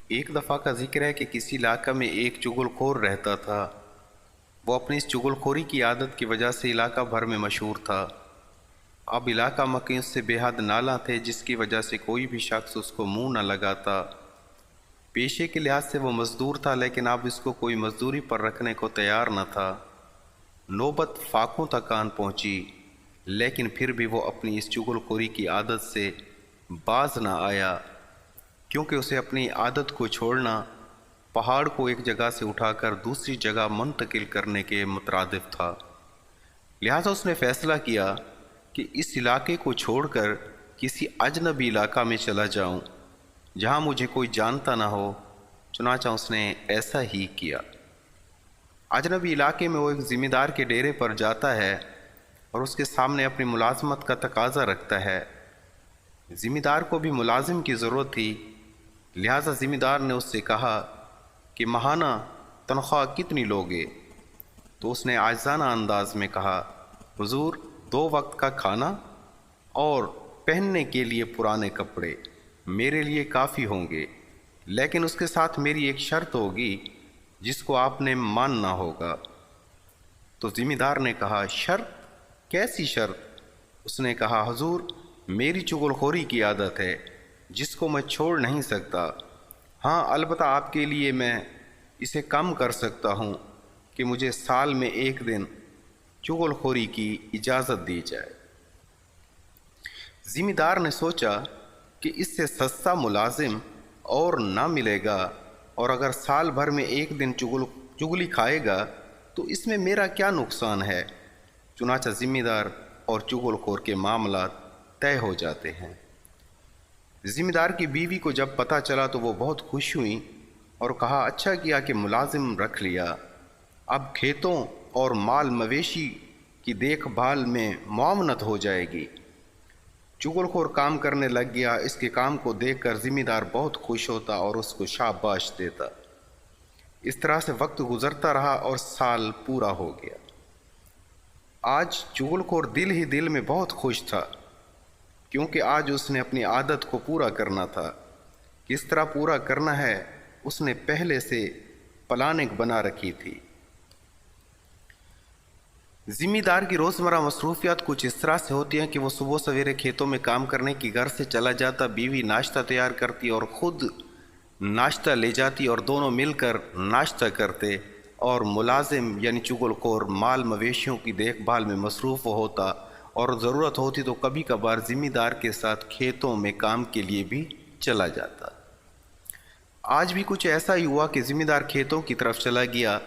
ایک دفعہ کا ذکر ہے کہ کسی علاقہ میں ایک چغل خور رہتا تھا۔ وہ اپنی اس چغل خوری کی عادت کی وجہ سے علاقہ بھر میں مشہور تھا۔ اب علاقہ مکی اس سے بے حد نالاں تھے، جس کی وجہ سے کوئی بھی شخص اس کو منہ نہ لگاتا۔ پیشے کے لحاظ سے وہ مزدور تھا، لیکن اب اس کو کوئی مزدوری پر رکھنے کو تیار نہ تھا۔ نوبت فاقوں تک آن پہنچی، لیکن پھر بھی وہ اپنی اس چغل خوری کی عادت سے باز نہ آیا، کیونکہ اسے اپنی عادت کو چھوڑنا پہاڑ کو ایک جگہ سے اٹھا کر دوسری جگہ منتقل کرنے کے مترادف تھا۔ لہذا اس نے فیصلہ کیا کہ اس علاقے کو چھوڑ کر کسی اجنبی علاقہ میں چلا جاؤں جہاں مجھے کوئی جانتا نہ ہو۔ چنانچہ اس نے ایسا ہی کیا۔ اجنبی علاقے میں وہ ایک ذمہ دار کے ڈیرے پر جاتا ہے اور اس کے سامنے اپنی ملازمت کا تقاضا رکھتا ہے۔ ذمہ دار کو بھی ملازم کی ضرورت تھی، لہذا ذمہ دار نے اس سے کہا کہ ماہانہ تنخواہ کتنی لوگے؟ تو اس نے عاجزانہ انداز میں کہا، حضور 2 وقت کا کھانا اور پہننے کے لیے پرانے کپڑے میرے لیے کافی ہوں گے، لیکن اس کے ساتھ میری ایک شرط ہوگی جس کو آپ نے ماننا ہوگا۔ تو ذمہ دار نے کہا، شرط؟ کیسی شرط؟ اس نے کہا، حضور میری چغل خوری کی عادت ہے جس کو میں چھوڑ نہیں سکتا۔ ہاں البتہ آپ کے لیے میں اسے کم کر سکتا ہوں کہ مجھے سال میں 1 دن چغل خوری کی اجازت دی جائے۔ ذمہ دار نے سوچا کہ اس سے سستا ملازم اور نہ ملے گا، اور اگر سال بھر میں 1 دن چغلی کھائے گا تو اس میں میرا کیا نقصان ہے؟ چنانچہ ذمہ دار اور چغل خور کے معاملات طے ہو جاتے ہیں۔ ذمہ دار کی بیوی کو جب پتہ چلا تو وہ بہت خوش ہوئیں اور کہا، اچھا کیا کہ ملازم رکھ لیا، اب کھیتوں اور مال مویشی کی دیکھ بھال میں معاونت ہو جائے گی۔ چغل خور کام کرنے لگ گیا۔ اس کے کام کو دیکھ کر ذمہ دار بہت خوش ہوتا اور اس کو شاباش دیتا۔ اس طرح سے وقت گزرتا رہا اور سال پورا ہو گیا۔ آج چغل خور دل ہی دل میں بہت خوش تھا، کیونکہ آج اس نے اپنی عادت کو پورا کرنا تھا۔ کس طرح پورا کرنا ہے اس نے پہلے سے پلاننگ بنا رکھی تھی۔ ذمہ دار کی روزمرہ مصروفیات کچھ اس طرح سے ہوتی ہیں کہ وہ صبح سویرے کھیتوں میں کام کرنے کی گھر سے چلا جاتا، بیوی ناشتہ تیار کرتی اور خود ناشتہ لے جاتی اور دونوں مل کر ناشتہ کرتے، اور ملازم یعنی چغل خور مال مویشیوں کی دیکھ بھال میں مصروف ہوتا، اور ضرورت ہوتی تو کبھی کبھار ذمہ دار کے ساتھ کھیتوں میں کام کے لیے بھی چلا جاتا۔ آج بھی کچھ ایسا ہی ہوا کہ ذمہ دار کھیتوں کی طرف چلا گیا۔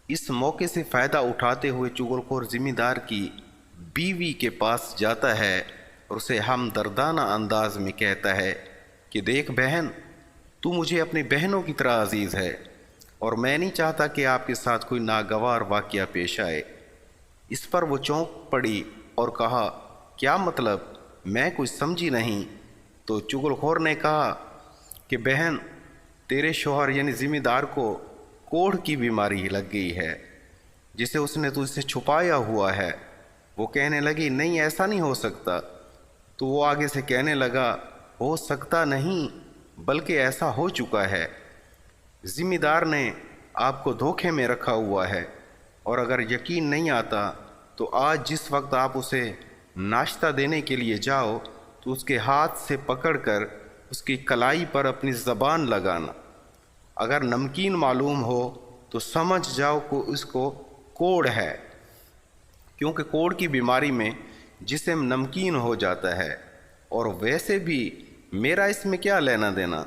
اس موقع سے فائدہ اٹھاتے ہوئے چغل خور ذمہ دار کی بیوی کے پاس جاتا ہے اور اسے ہمدردانہ انداز میں کہتا ہے کہ دیکھ بہن، تو مجھے اپنی بہنوں کی طرح عزیز ہے، اور میں نہیں چاہتا کہ آپ کے ساتھ کوئی ناگوار واقعہ پیش آئے۔ اس پر وہ چونک پڑی اور کہا، کیا مطلب؟ میں کچھ سمجھی نہیں۔ تو چغل خور نے کہا کہ بہن، تیرے شوہر یعنی ذمہ دار کو کوڑھ کی بیماری لگ گئی ہے جسے اس نے تجھ سے چھپایا ہوا ہے۔ وہ کہنے لگی، نہیں ایسا نہیں ہو سکتا۔ تو وہ آگے سے کہنے لگا، ہو سکتا نہیں بلکہ ایسا ہو چکا ہے۔ ذمہ دار نے آپ کو دھوکے میں رکھا ہوا ہے، اور اگر یقین نہیں آتا تو آج جس وقت آپ اسے ناشتہ دینے کے لیے جاؤ تو اس کے ہاتھ سے پکڑ کر اس کی کلائی پر اپنی زبان لگانا۔ اگر نمکین معلوم ہو تو سمجھ جاؤ کہ اس کو کوڑھ ہے، کیونکہ کوڑھ کی بیماری میں جسم نمکین ہو جاتا ہے، اور ویسے بھی میرا اس میں کیا لینا دینا؟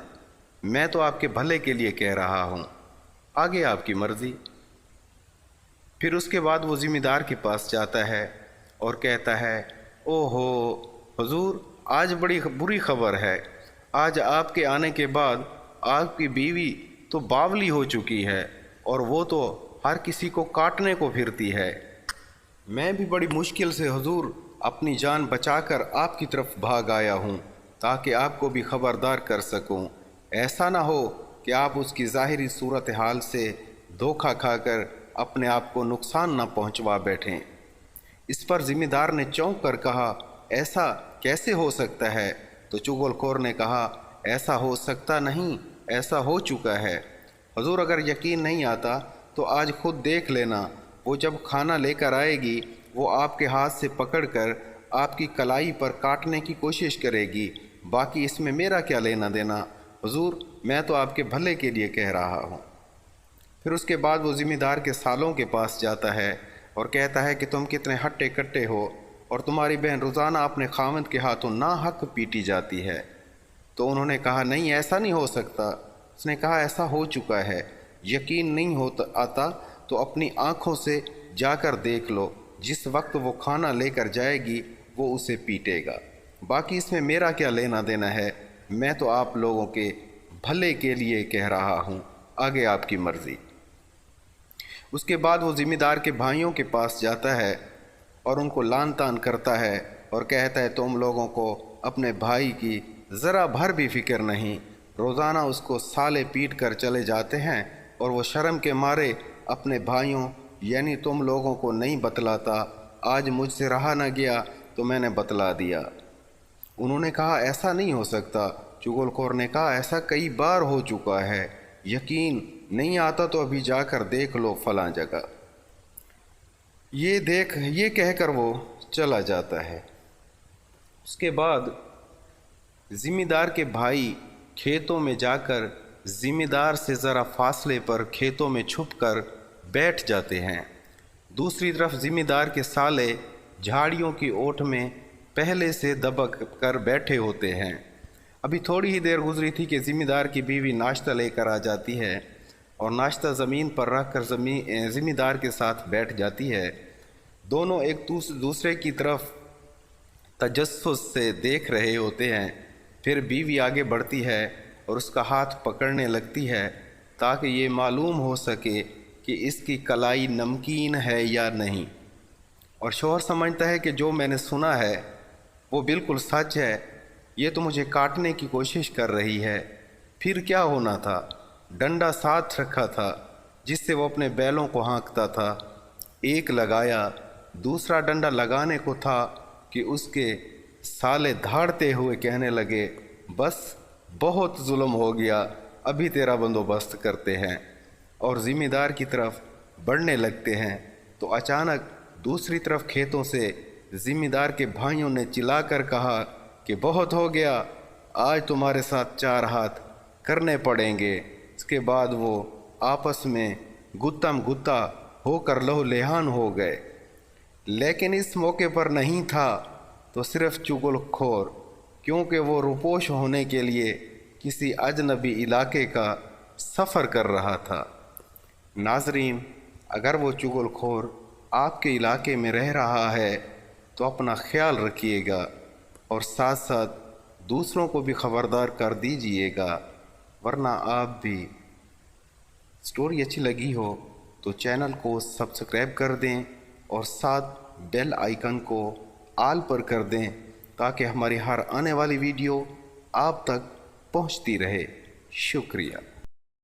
میں تو آپ کے بھلے کے لیے کہہ رہا ہوں، آگے آپ کی مرضی۔ پھر اس کے بعد وہ ذمہ دار کے پاس جاتا ہے اور کہتا ہے، او ہو حضور، آج بڑی بری خبر ہے۔ آج آپ کے آنے کے بعد آپ کی بیوی تو باولی ہو چکی ہے، اور وہ تو ہر کسی کو کاٹنے کو پھرتی ہے۔ میں بھی بڑی مشکل سے حضور اپنی جان بچا کر آپ کی طرف بھاگ آیا ہوں تاکہ آپ کو بھی خبردار کر سکوں۔ ایسا نہ ہو کہ آپ اس کی ظاہری صورتحال سے دھوکہ کھا کر اپنے آپ کو نقصان نہ پہنچوا بیٹھیں۔ اس پر ذمہ دار نے چونک کر کہا، ایسا کیسے ہو سکتا ہے؟ تو چغل خور نے کہا، ایسا ہو سکتا نہیں، ایسا ہو چکا ہے۔ حضور اگر یقین نہیں آتا تو آج خود دیکھ لینا، وہ جب کھانا لے کر آئے گی وہ آپ کے ہاتھ سے پکڑ کر آپ کی کلائی پر کاٹنے کی کوشش کرے گی، باقی اس میں میرا کیا لینا دینا؟ حضور میں تو آپ کے بھلے کے لیے کہہ رہا ہوں۔ پھر اس کے بعد وہ ذمہ دار کے سالوں کے پاس جاتا ہے اور کہتا ہے کہ تم کتنے ہٹے کٹے ہو اور تمہاری بہن روزانہ اپنے خاوند کے ہاتھوں ناحق پیٹی جاتی ہے۔ تو انہوں نے کہا نہیں ایسا نہیں ہو سکتا۔ اس نے کہا ایسا ہو چکا ہے، یقین نہیں آتا تو اپنی آنکھوں سے جا کر دیکھ لو، جس وقت وہ کھانا لے کر جائے گی وہ اسے پیٹے گا، باقی اس میں میرا کیا لینا دینا ہے؟ میں تو آپ لوگوں کے بھلے کے لیے کہہ رہا ہوں، آگے آپ کی مرضی۔ اس کے بعد وہ ذمہ دار کے بھائیوں کے پاس جاتا ہے اور ان کو لان تان کرتا ہے اور کہتا ہے تم لوگوں کو اپنے بھائی کی ذرا بھر بھی فکر نہیں، روزانہ اس کو سالے پیٹ کر چلے جاتے ہیں اور وہ شرم کے مارے اپنے بھائیوں یعنی تم لوگوں کو نہیں بتلاتا، آج مجھ سے رہا نہ گیا تو میں نے بتلا دیا۔ انہوں نے کہا ایسا نہیں ہو سکتا۔ چغل خور نے کہا ایسا کئی بار ہو چکا ہے، یقین نہیں آتا تو ابھی جا کر دیکھ لو فلاں جگہ۔ یہ کہہ کر وہ چلا جاتا ہے۔ اس کے بعد ذمہ دار کے بھائی کھیتوں میں جا کر ذمہ دار سے ذرا فاصلے پر کھیتوں میں چھپ کر بیٹھ جاتے ہیں۔ دوسری طرف ذمہ دار کے سالے جھاڑیوں کی اوٹ میں پہلے سے دبک کر بیٹھے ہوتے ہیں۔ ابھی تھوڑی ہی دیر گزری تھی کہ ذمہ دار کی بیوی ناشتہ لے کر آ جاتی ہے اور ناشتہ زمین پر رکھ کر ذمہ دار کے ساتھ بیٹھ جاتی ہے۔ دونوں ایک دوسرے کی طرف تجسس سے دیکھ رہے ہوتے ہیں۔ پھر بیوی آگے بڑھتی ہے اور اس کا ہاتھ پکڑنے لگتی ہے تاکہ یہ معلوم ہو سکے کہ اس کی کلائی نمکین ہے یا نہیں، اور شوہر سمجھتا ہے کہ جو میں نے سنا ہے وہ بالکل سچ ہے، یہ تو مجھے کاٹنے کی کوشش کر رہی ہے۔ پھر کیا ہونا تھا؟ ڈنڈا ساتھ رکھا تھا جس سے وہ اپنے بیلوں کو ہانکتا تھا، ایک لگایا، دوسرا ڈنڈا لگانے کو تھا کہ اس کے سالے دھاڑتے ہوئے کہنے لگے بس بہت ظلم ہو گیا، ابھی تیرا بندوبست کرتے ہیں، اور ذمہ دار کی طرف بڑھنے لگتے ہیں۔ تو اچانک دوسری طرف کھیتوں سے ذمہ دار کے بھائیوں نے چلا کر کہا کہ بہت ہو گیا، آج تمہارے ساتھ 4 ہاتھ کرنے پڑیں گے۔ اس کے بعد وہ آپس میں گتم گتا ہو کر لہو لہان ہو گئے۔ لیکن اس موقع پر نہیں تھا تو صرف چغل خور، کیونکہ وہ روپوش ہونے کے لیے کسی اجنبی علاقے کا سفر کر رہا تھا۔ ناظرین، اگر وہ چغل خور آپ کے علاقے میں رہ رہا ہے تو اپنا خیال رکھیے گا اور ساتھ ساتھ دوسروں کو بھی خبردار کر دیجئے گا، ورنہ آپ بھی۔ سٹوری اچھی لگی ہو تو چینل کو سبسکرائب کر دیں اور ساتھ بیل آئیکن کو آل پر کر دیں تاکہ ہماری ہر آنے والی ویڈیو آپ تک پہنچتی رہے۔ شکریہ۔